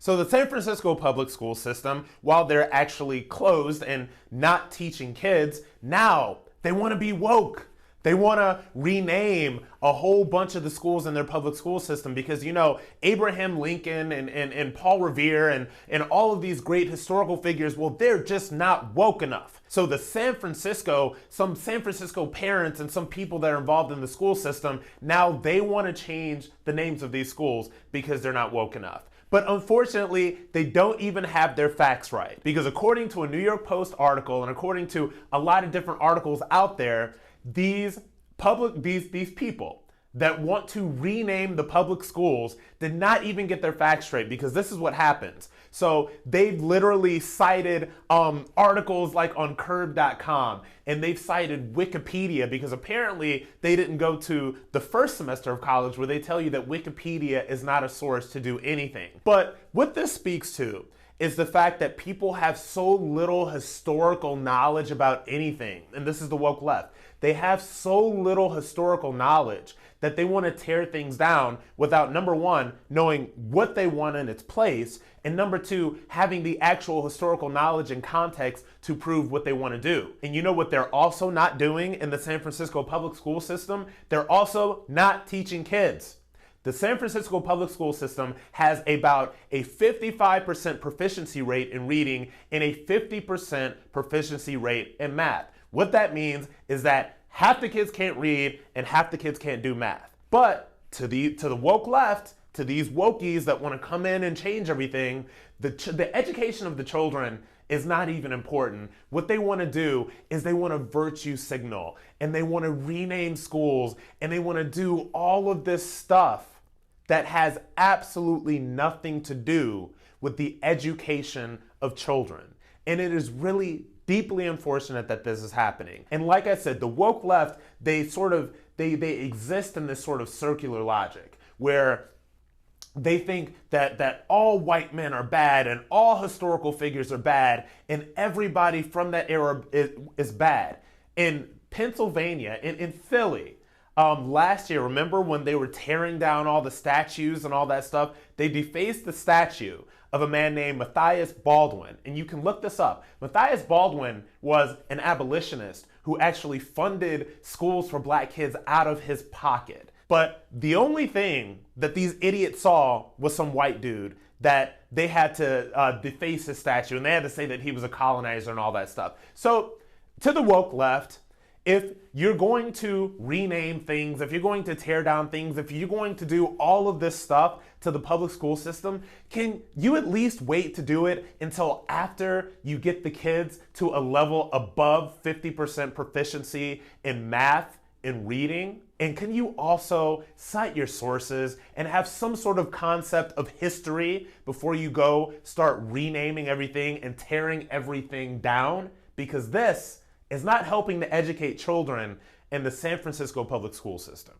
So the San Francisco public school system, while they're actually closed and not teaching kids, now they want to be woke. They want to rename a whole bunch of the schools in their public school system because, Abraham Lincoln and Paul Revere and all of these great historical figures, well, they're just not woke enough. So some San Francisco parents and some people that are involved in the school system, now they want to change the names of these schools because they're not woke enough. But unfortunately, they don't even have their facts right. Because according to a New York Post article and according to a lot of different articles out there, these people that want to rename the public schools did not even get their facts straight, because this is what happens. So they've literally cited articles like on curb.com, and they've cited Wikipedia, because apparently they didn't go to the first semester of college where they tell you that Wikipedia is not a source to do anything. But what this speaks to is the fact that people have so little historical knowledge about anything. And this is the woke left. They have so little historical knowledge that they want to tear things down without, number one, knowing what they want in its place, and number two, having the actual historical knowledge and context to prove what they want to do. And you know what they're also not doing in the San Francisco public school system? They're also not teaching kids. The San Francisco public school system has about a 55% proficiency rate in reading and a 50% proficiency rate in math. What that means is that half the kids can't read and half the kids can't do math. But to the woke left, to these wokies that want to come in and change everything, the education of the children is not even important. What they want to do is they want to virtue signal, and they want to rename schools, and they want to do all of this stuff that has absolutely nothing to do with the education of children. And it is really deeply unfortunate that this is happening. And like I said, the woke left, they exist in this sort of circular logic where they think that all white men are bad and all historical figures are bad and everybody from that era is bad. In Pennsylvania, in Philly, last year, remember when they were tearing down all the statues and all that stuff? They defaced the statue of a man named Matthias Baldwin. And you can look this up. Matthias Baldwin was an abolitionist who actually funded schools for black kids out of his pocket. But the only thing that these idiots saw was some white dude that they had to deface his statue, and they had to say that he was a colonizer and all that stuff. So to the woke left, if you're going to rename things, if you're going to tear down things, if you're going to do all of this stuff to the public school system, can you at least wait to do it until after you get the kids to a level above 50% proficiency in math and reading? And can you also cite your sources and have some sort of concept of history before you go start renaming everything and tearing everything down? Because this is not helping to educate children in the San Francisco public school system.